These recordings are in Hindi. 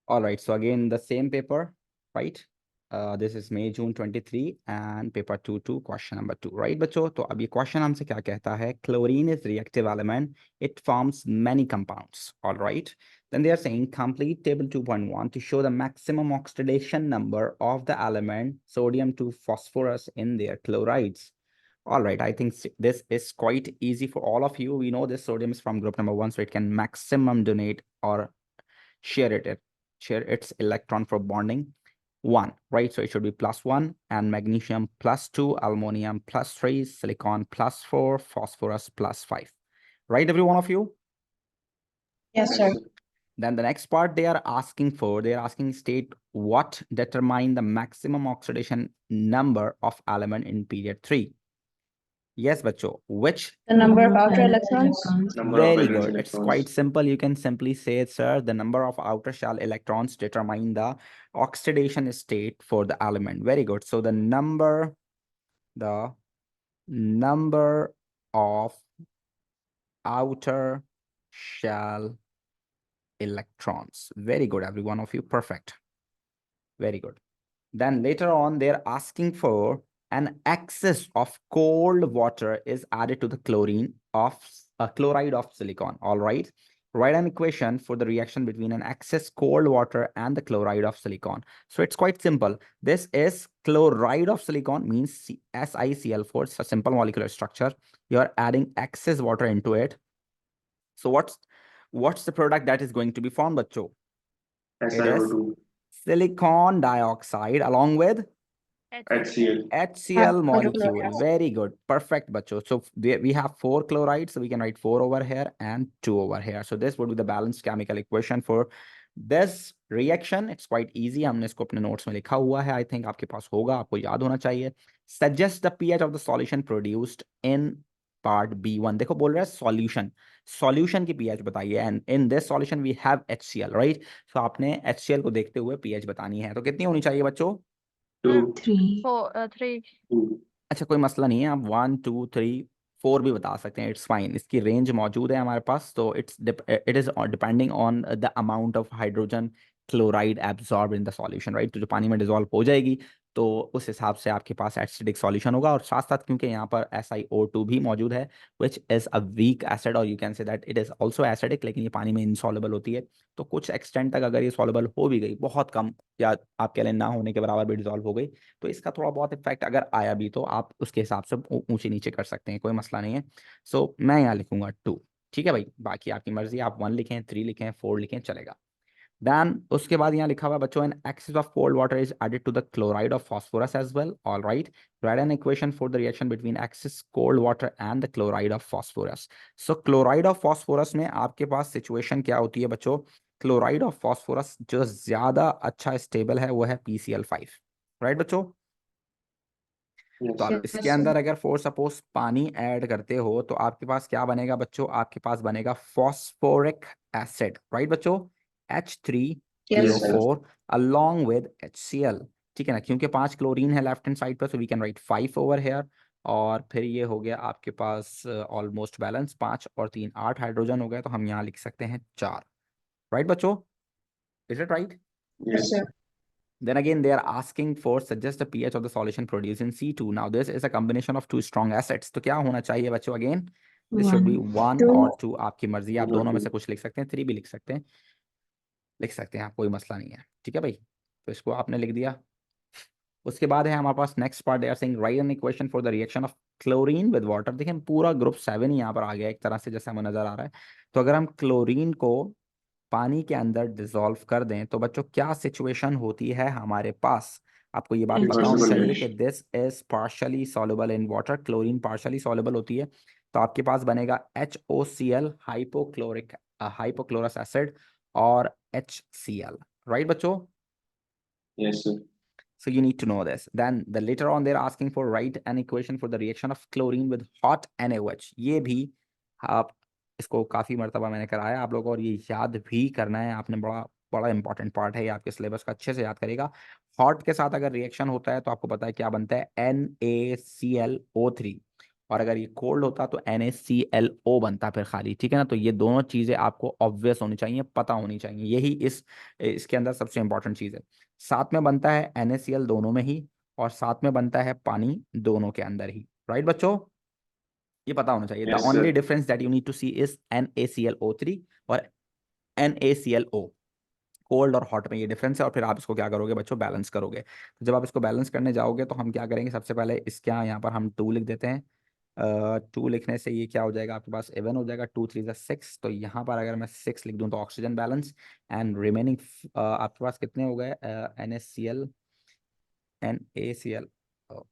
All right, so again, the same paper, right? This is May, June 23 and paper 2 question number 2, right बच्चों? तो अब ये question हमसे क्या कहता है? Chlorine is reactive element. It forms many compounds, all right? Then they are saying complete table 2.1 to show the maximum oxidation number of the element sodium to phosphorus in their chlorides. All right, I think this is quite easy for all of you. We know this sodium is from group number 1, so it can maximum donate or share its electron for bonding 1, right? So it should be +1, and magnesium +2, aluminum +3, silicon +4, phosphorus +5, right, every one of you? Yes, sir. Then the next part they are asking state what determine the maximum oxidation number of element in period 3. Yes, bachcho, which? The number of outer electrons. Very good. It's quite simple. You can simply say, sir, the number of outer shell electrons determine the oxidation state for the element. Very good. So the number of outer shell electrons. Very good, every one of you. Perfect. Very good. Then later on, they're asking for an excess of cold water is added to the chloride of silicon. All right. Write an equation for the reaction between an excess cold water and the chloride of silicon. So it's quite simple. This is chloride of silicon, means SiCl4. It's a simple molecular structure. You're adding excess water into it. So what's the product that is going to be formed, bacho? It is silicon dioxide along with HCl molecule. Very good. Perfect, bacho. So we have 4 chlorides, so we can write 4 over here and 2 over here. So this would be the balanced chemical equation for this reaction. It's quite easy. हमने इसको अपने notes में लिखा हुआ है. I think आपके पास होगा, आपको याद होना चाहिए. Suggest the pH of the solution produced in part B1. देखो बोल रहा है solution की pH बताइए, and in this solution we have HCl, right? So आपने HCl को देखते हुए pH बतानी है. तो कितनी होनी चाहिए बच्चों? 3 अच्छा, कोई मसला नहीं है, आप 1 2 3 4 भी बता सकते हैं, इट्स फाइन. इसकी रेंज मौजूद है हमारे पास. तो it is depending on the amount of hydrogen chloride absorb in the solution, right? तो जो पानी में डिजोल्व हो जाएगी तो उस हिसाब से आपके पास एसिडिक सॉल्यूशन होगा. और साथ साथ क्योंकि यहाँ पर SiO2 भी मौजूद है which is a weak acid, और you can say that it is also acidic, लेकिन ये पानी में इनसॉल्युबल होती है. तो कुछ एक्सटेंट तक अगर ये सॉल्युबल हो भी गई, बहुत कम या आप कह लें ना होने के बराबर भी डिजोल्व हो गई, तो इसका थोड़ा बहुत इफेक्ट अगर आया भी तो आप उसके हिसाब से ऊंचे नीचे कर सकते हैं, कोई मसला नहीं है. सो मैं यहाँ लिखूंगा 2. ठीक है भाई, बाकी आपकी मर्जी, आप 1 लिखें, 3 लिखें, 4 लिखें, चलेगा. देन उसके बाद यहाँ लिखा हुआ बच्चों, an excess of cold water is added to the chloride of phosphorus as well. All right, write an equation for the reaction between excess cold water and the chloride of phosphorus. So chloride of phosphorus में आपके पास सिचुएशन क्या होती है बच्चों? क्लोराइड ऑफ फॉस्फोरस जो ज्यादा अच्छा स्टेबल है वो है PCl5, राइट बच्चों? तो आप इसके अंदर अगर फॉर सपोज पानी ऐड करते हो तो आपके पास क्या बनेगा बच्चों? आपके पास बनेगा फॉस्फोरिक एसिड, राइट बच्चों? H3PO4 along with HCl. ठीक है ना, क्योंकि 5 क्लोरीन है लेफ्ट हैंड साइड पर, so we can write 5 over here. और फिर ये हो गया आपके पास ऑलमोस्ट बैलेंस, 5 और 3 8 हाइड्रोजन हो गया, तो हम यहाँ लिख सकते हैं 4, राइट बच्चों? Is it right? Yes, sir. Then again, they are asking for suggest the pH of the solution produced in C2. Now, this is a combination of 2 strong acids. तो क्या होना चाहिए बच्चों? Again, this should be 1 और 2. आपकी मर्जी, आप दोनों में से कुछ लिख सकते हैं, 3 भी लिख सकते हैं आप, कोई मसला नहीं है. ठीक है भाई, तो इसको आपने लिख दिया. उसके बाद है हमारे पास next part, they are saying write an equation for the reaction of chlorine with water. देखिए पूरा ग्रुप 7 ही यहाँ पर आ गया एक तरह से, जैसे हमें नजर आ रहा है. तो अगर हम क्लोरीन को पानी के अंदर डिसॉल्व कर दें तो बच्चों क्या सिचुएशन होती है हमारे पास? आपको ये बात पता होनी चाहिए कि this is partially soluble in water. Chlorine partially soluble होती है, तो आपके पास बनेगा HOCl हाइपोक्लोरस एसिड और HCl, राइट बच्चों? Yes, sir. So you need to know this. Then later on they're asking for write an equation for the reaction of chlorine with hot NaOH. ये भी आप इसको काफी मर्तबा मैंने कराया आप लोगों को, और ये याद भी करना है आपने. बड़ा बड़ा इंपॉर्टेंट पार्ट है ये, आपके सिलेबस का अच्छे से याद करेगा. हॉट के साथ अगर रिएक्शन होता है तो आपको पता है क्या बनता है? NaClO3. और अगर ये कोल्ड होता तो NaClO बनता फिर खाली, ठीक है ना। तो ये दोनों चीजें आपको ऑब्वियस होनी चाहिए, पता होनी चाहिए, यही इसके अंदर सबसे इंपॉर्टेंट चीज है। साथ में बनता है NaCl दोनों में ही, और साथ में बनता है पानी दोनों के अंदर ही, राइट बच्चों, ये पता होना चाहिए। The Yes, only sir. Difference that you need to see is NaClO3 और NaClO। कोल्ड और हॉट में ये डिफरेंस है, और फिर आप इसको क्या करोगे बच्चों, बैलेंस करोगे। तो जब आप इसको बैलेंस करने जाओगे तो हम क्या करेंगे, सबसे पहले इसके यहाँ पर हम 2 लिख देते हैं। 2 लिखने से ये क्या हो जाएगा आपके पास, इवन हो जाएगा, 2 3 6। तो यहाँ पर अगर मैं 6 लिख दूँ तो ऑक्सीजन बैलेंस, एंड रिमेनिंग आपके पास कितने हो गए, NaCl NaCl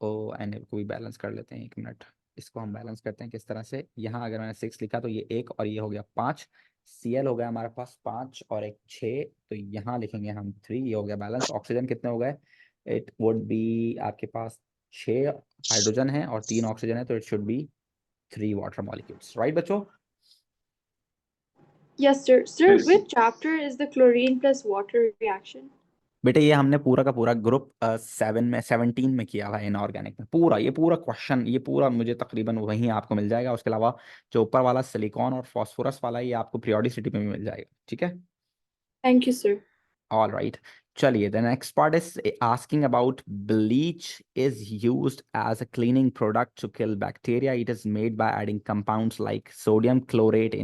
ओ एन को भी बैलेंस कर लेते हैं, 1 मिनट। इसको हम बैलेंस करते हैं किस तरह से, यहाँ अगर मैंने 6 लिखा तो ये 1 और ये हो गया 5, Cl हो गया हमारे पास 5 और 1 6, तो यहाँ लिखेंगे हम 3, ये हो गया बैलेंस। ऑक्सीजन कितने हो गए, इट वुड बी आपके पास 6 हाइड्रोजन है और 3 ऑक्सीजन है, तो it should be 3 water molecules, right बच्चों। Yes, sir. Sir, Yes, sir. which chapter is the chlorine plus water reaction? बेटे ये हमने पूरा का पूरा ग्रुप 17 में किया था, इनऑर्गेनिक में। पूरा ये पूरा क्वेश्चन, ये पूरा मुझे तकरीबन वहीं आपको मिल जाएगा। उसके अलावा जो ऊपर वाला सिलिकॉन और फास्फोरस वाला है, ये आपको पीरियोडिसिटी में भी मिल जाएगा, ठीक है। Thank you, sir. All right. चलिए, the next part is asking about bleach is used as a cleaning product to kill bacteria. It is made by adding compounds like sodium chlorate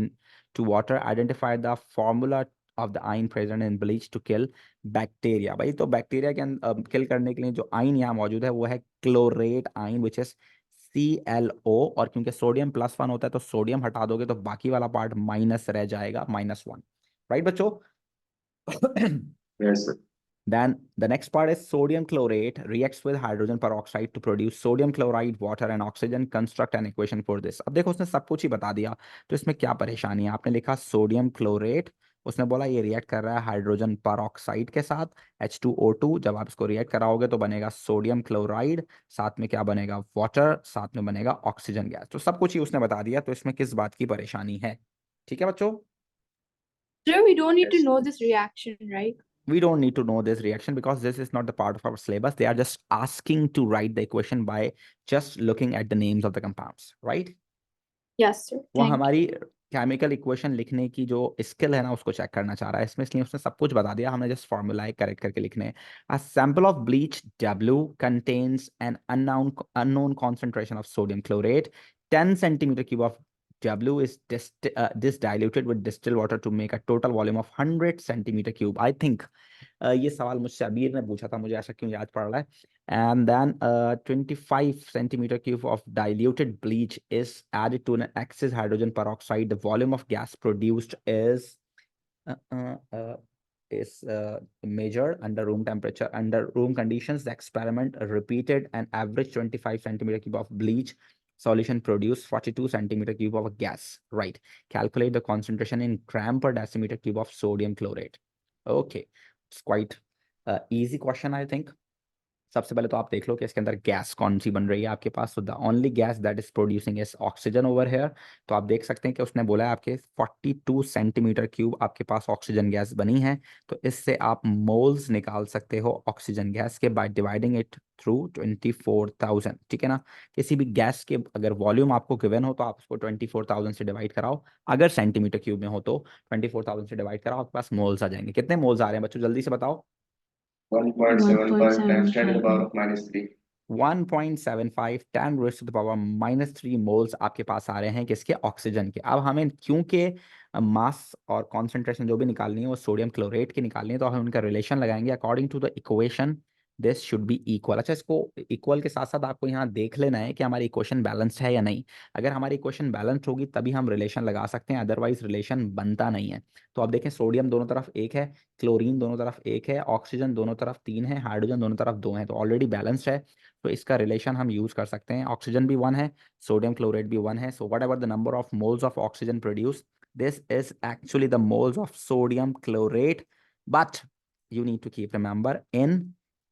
to water. Identify the formula of the ion present in bleach to kill bacteria. भाई तो बैक्टीरिया के किल करने के लिए जो आइन यहाँ मौजूद है वो है क्लोरेट आइन, विच इज ClO। और क्योंकि सोडियम +1 होता है तो सोडियम हटा दोगे तो बाकी वाला पार्ट माइनस रह जाएगा, -1, राइट बच्चों। Yes, sir. Then the next part is sodium chlorate reacts with hydrogen peroxide to produce sodium chloride, water and oxygen. Construct an equation for this. अब देखो उसने सब कुछ ही बता दिया, तो इसमें क्या परेशानी है। आपने लिखा सोडियम क्लोरेट, उसने बोला ये रिएक्ट कर रहा है हाइड्रोजन पेरोक्साइड के साथ H2O2। जब आप इसको रिएक्ट कराओगे तो बनेगा सोडियम क्लोराइड, साथ में क्या बनेगा, वाटर, साथ में बनेगा ऑक्सीजन गैस। तो सब कुछ ही उसने बता दिया, तो इसमें किस बात की परेशानी है, ठीक है बच्चों। Sir, we don't need to Yes. know this reaction, right? We don't need to know this reaction because this is not the part of our syllabus. They are just asking to write the equation by just looking at the names of the compounds, right? Yes, sir. वो Thank you. हमारी केमिकल इक्वेशन लिखने की जो स्किल है ना उसको चेक करना चाह रहा है इसमें, इसलिए उसने सब कुछ बता दिया, हमने जस्ट फॉर्मूला करेक्ट करके लिखने। A sample of bleach W contains an unknown concentration of sodium chlorate. 10 centimeter cube of W is this diluted with distilled water to make a total volume of 100 centimeter cube. I think ये सवाल मुझसे अबीर ने पूछा था, मुझे ऐसा क्यों याद पड़ रहा है। And then 25 centimeter cube of diluted bleach is added to an excess hydrogen peroxide. The volume of gas produced is measured under room temperature. Under room conditions, the experiment repeated an average 25 centimeter cube of bleach solution produced 42 centimeter cube of gas, right? Calculate the concentration in gram per decimeter cube of sodium chlorate. Okay, it's quite easy question, I think. सबसे पहले तो आप देख लो कि इसके अंदर गैस कौन सी बन रही है आपके पास। तो the only gas that is producing is oxygen over here. तो आप देख सकते हैं कि उसने बोला है आपके 42 सेंटीमीटर क्यूब आपके पास ऑक्सीजन गैस बनी है। तो इससे आप मोल्स निकाल सकते हो ऑक्सीजन गैस के बाय डिवाइडिंग इट थ्रू 24,000, ठीक है ना। किसी भी गैस के अगर वॉल्यूम आपको गिवन हो तो आप उसको 24,000 से डिवाइड कराओ, अगर सेंटीमीटर क्यूब में हो तो 24,000 से डिवाइड कराओ, आपके पास मोल्स आ जाएंगे। कितने मोल्स आ रहे हैं बच्चों, जल्दी से बताओ। 1.75 times 10 to the power of -3. 1.75 10 raised to the power -3 moles आपके पास आ रहे हैं किसके, ऑक्सीजन के। अब हमें क्योंकि मास और कॉन्सेंट्रेशन जो भी निकालनी है वो सोडियम क्लोरेट की निकालनी है, तो हम उनका रिलेशन लगाएंगे according to the equation this should be equal. अच्छा, इसको इक्वल के साथ साथ आपको यहाँ देख लेना है कि हमारी इक्वेशन बैलेंस्ड है या नहीं। अगर हमारी इक्वेशन बैलेंस्ड होगी तभी हम रिलेशन लगा सकते हैं, अदरवाइज रिलेशन बनता नहीं है। तो आप देखें, सोडियम दोनों तरफ 1 है, क्लोरीन दोनों तरफ 1 है, ऑक्सीजन दोनों तरफ 3 है, हाइड्रोजन दोनों तरफ 2 है, तो ऑलरेडी बैलेंस्ड है। तो इसका रिलेशन हम यूज कर सकते हैं। ऑक्सीजन भी 1 है, सोडियम क्लोराइड भी 1 है। So what ever the number of moles of oxygen produce, this is actually the moles of sodium chlorate, but you need to keep remember in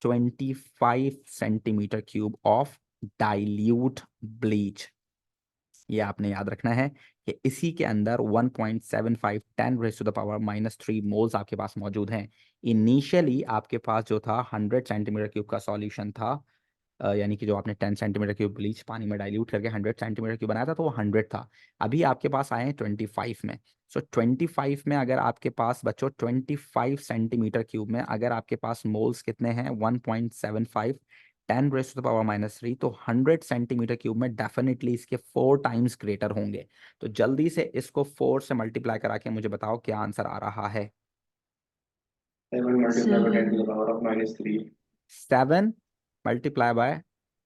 25 centimeter cube of dilute bleach। ये आपने याद रखना है कि इसी के अंदर 1.75 10 raised to the power -3 moles आपके पास मौजूद हैं। इनिशियली आपके पास जो था 100 सेंटीमीटर क्यूब का सॉल्यूशन था, यानी कि जो आपने 10 सेंटीमीटर क्यूब ब्लीच पानी में डाइल्यूट करके 100 सेंटीमीटर क्यूब बनाया था तो वो 100 था। अभी आपके पास आए हैं 25 में। सो 25 में अगर आपके पास बच्चों 25 सेंटीमीटर क्यूब में अगर आपके पास मोल्स कितने हैं 1.75 10⁻³ तो 100 सेंटीमीटर क्यूब में डेफिनेटली इसके 4 टाइम्स ग्रेटर होंगे। तो जल्दी से इसको 4 से मल्टीप्लाई करा के मुझे बताओ क्या आंसर आ रहा है। 7 multiplied by 10 to the power of -3 7 multiply by,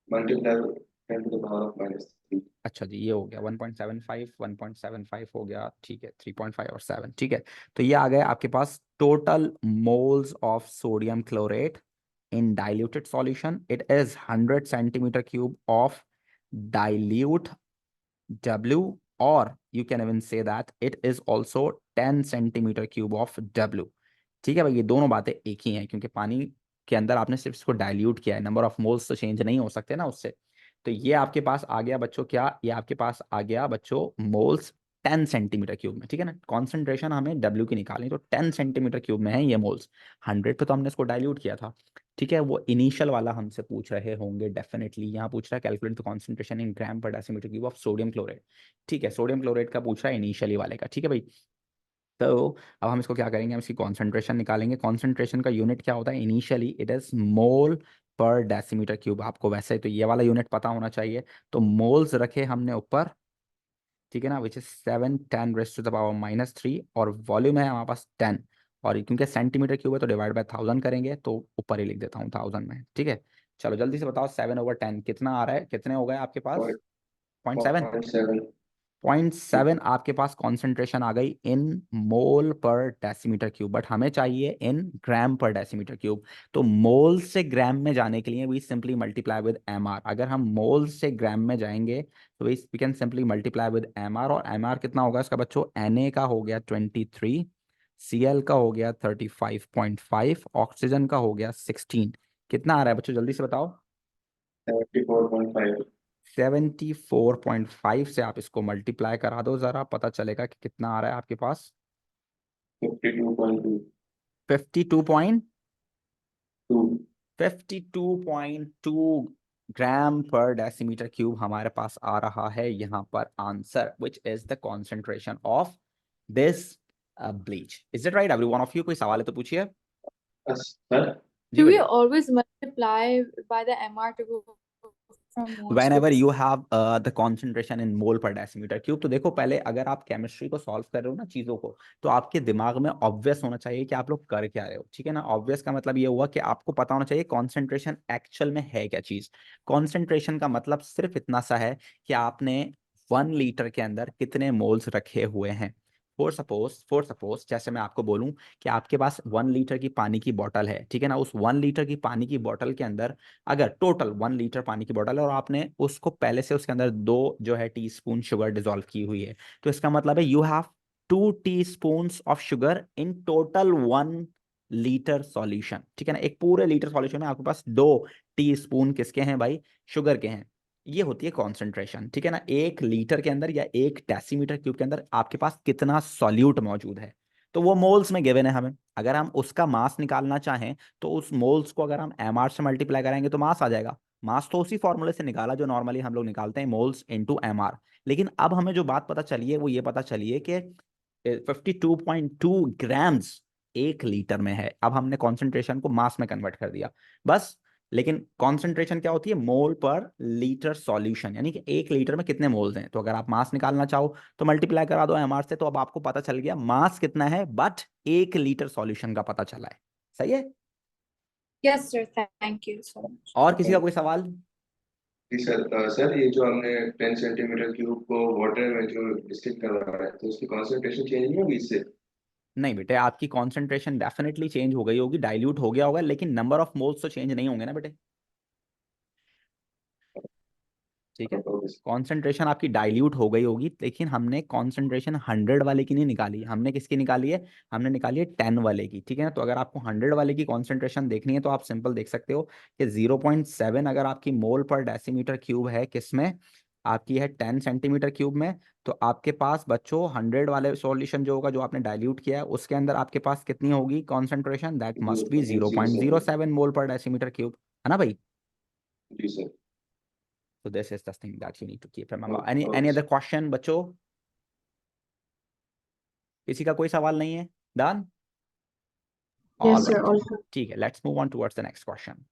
multiplied by 10 to the power of -3. अच्छा जी ये हो गया 1.75 1.75 हो गया, ठीक है 3.5 और 7, ठीक है। तो ये आ गए आपके पास total moles of sodium chlorate in diluted solution. It is 100 centimetre cube of dilute W, or you can even say that it is also 10 centimetre cube of W। ठीक है भाई, ये दोनों बातें एक ही हैं क्योंकि पानी के अंदर आपने सिर्फ इसको डाइल्यूट किया है, नंबर ऑफ मोल्स तो चेंज नहीं हो सकते ना उससे। तो ये आपके पास आ गया बच्चों क्या, ये आपके पास आ गया बच्चों मोल्स 10 सेंटीमीटर क्यूब में, ठीक है ना। कॉन्सेंट्रेशन हमें W की निकालनी, तो 10 सेंटीमीटर क्यूब में है ये मोल्स। 100 पे तो हमने इसको डाइल्यूट किया था, ठीक है। वो इनिशियल वाला हमसे पूछ रहे होंगे डेफिनेटली, यहाँ पूछ रहा है कैलकुलेट द कॉन्सेंट्रेशन इन ग्राम पर decimetre cube of sodium chloride, ठीक है। सोडियम क्लोराइड का पूछ रहा है इनिशियली वाले का, ठीक है भाई। तो अब हम इसको क्या करेंगे, हम इसकी कॉन्सेंट्रेशन निकालेंगे। कॉन्सेंट्रेशन का यूनिट क्या होता है इनिशियली, इट इज मोल पर डेसीमीटर क्यूब। आपको वैसे तो ये वाला यूनिट पता होना चाहिए, तो मोल्स रखे हमने ऊपर, ठीक है ना, विच इज 7 10⁻³ और वॉल्यूम है हमारे पास 10, और क्योंकि सेंटीमीटर क्यूब है तो डिवाइड बाय 1000 करेंगे, तो ऊपर ही लिख देता हूँ 1000 में, ठीक है। चलो जल्दी से बताओ 7/10 कितना आ रहा है, कितने हो गए आपके पास, 0.7। 0.7. 0.7 आपके पास कॉन्सेंट्रेशन आ गई इन मोल पर डेसीमीटर क्यूब, बट हमें चाहिए इन ग्राम पर डेसीमीटर क्यूब। तो मोल से ग्राम में जाने के लिए we simply multiply with mr। अगर हम मोल से ग्राम में जाएंगे तो we can simply multiply with mr, और mr कितना होगा इसका बच्चों, Na का हो गया 23, Cl का हो गया 35.5, ऑक्सीजन का हो गया 16। कितना आ रहा है बच्चों जल्दी से बताओ। 74.5. 74.5 से आप इसको मल्टीप्लाई करा दो जरा, पता चलेगा कि कितना आ रहा है आपके पास। 52.2. 52.2 ग्राम पर डेसीमीटर क्यूब हमारे पास आ रहा है यहाँ पर answer, which is the concentration of this bleach. Is it right every one of you? कोई सवाल है तो पूछिए Sir, जी Do we भैया। always multiply by the MR to go from moles to Whenever you have the concentration in mole per decimeter cube, तो देखो पहले अगर आप केमिस्ट्री को सॉल्व कर रहे हो ना चीजों को, तो आपके दिमाग में ऑब्वियस होना चाहिए कि आप लोग कर क्या रहे हो, ठीक है ना। ऑब्वियस का मतलब ये हुआ कि आपको पता होना चाहिए कॉन्सेंट्रेशन एक्चुअल में है क्या चीज। कॉन्सेंट्रेशन का मतलब सिर्फ इतना सा है कि आपने 1 लीटर के अंदर कितने मोल्स रखे हुए हैं। फॉर सपोज जैसे मैं आपको बोलूं कि आपके पास 1 लीटर की पानी की बोतल है, ठीक है ना। उस 1 लीटर की पानी की बोतल के अंदर अगर टोटल 1 लीटर पानी की बोतल है और आपने उसको पहले से उसके अंदर 2 जो है टीस्पून शुगर डिसॉल्व की हुई है, तो इसका मतलब है you have 2 teaspoon of sugar in total 1 litre solution, ठीक है ना। एक पूरे लीटर सॉल्यूशन में आपके पास 2 टीस्पून किसके हैं भाई, शुगर के हैं। ये होती है कॉन्सेंट्रेशन, ठीक है ना। 1 लीटर के अंदर या 1 डेसीमीटर क्यूब के अंदर आपके पास कितना सॉल्यूट मौजूद है, तो वो मोल्स में गिवन है हमें। अगर हम उसका मास निकालना चाहें तो उस मोल्स को अगर हम mr से मल्टीप्लाई करेंगे तो मास आ जाएगा। मास तो उसी फॉर्मूले से निकाला जो नॉर्मली हम लोग निकालते हैं, मोल्स इनटू mr। लेकिन अब हमें जो बात पता चली है वो ये पता चली है कि 52.2 ग्राम्स 1 लीटर में है। अब हमने कॉन्सेंट्रेशन को मास में कन्वर्ट कर दिया बस। लेकिन कॉन्सेंट्रेशन क्या होती है, मोल पर लीटर सॉल्यूशन, यानी कि 1 लीटर में कितने मोल्स हैं। तो अगर आप मास निकालना चाहो तो मल्टीप्लाई करा दो mr से, तो अब आपको पता चल गया मास कितना है, बट 1 लीटर सॉल्यूशन का पता चला है। सही है। Yes, sir. Thank you so much. और किसी का कोई सवाल? जी सर, सर ये जो हमने 10 सेंटीमीटर क्यूब को वाटर में जो डिस्टिल करवाया है तो उसकी कॉन्सेंट्रेशन चेंज नहीं होगी इससे? नहीं बेटे, आपकी कॉन्सेंट्रेशन डेफिनेटली चेंज हो गई होगी, डाइल्यूट हो गया होगा, लेकिन नंबर ऑफ मोल्स तो चेंज नहीं होंगे ना बेटे, ठीक है। कॉन्सेंट्रेशन आपकी डाइल्यूट हो गई होगी, लेकिन हमने कॉन्सेंट्रेशन 100 वाले की नहीं निकाली, हमने किसकी निकाली है, हमने निकाली है 10 वाले की, ठीक है ना। तो अगर आपको 100 वाले की कॉन्सेंट्रेशन देखनी है तो आप सिंपल देख सकते हो कि 0.7 अगर आपकी मोल पर डेसीमीटर क्यूब है किसमें, आपकी है 10 सेंटीमीटर क्यूब में, तो आपके पास बच्चों 100 वाले सॉल्यूशन जो होगा जो आपने डाइल्यूट किया है उसके अंदर आपके पास कितनी होगी कॉन्सेंट्रेशन, दैट मस्ट बी 0.07 मोल पर डेसीमीटर क्यूब, है ना भाई। जी sir. So this is the thing that you need to keep remember. Okay, Any okay, other sir. question बच्चों? किसी का कोई सवाल नहीं है? Done? Yes, All sir. right. Also. ठीक है. Let's move on towards the next question.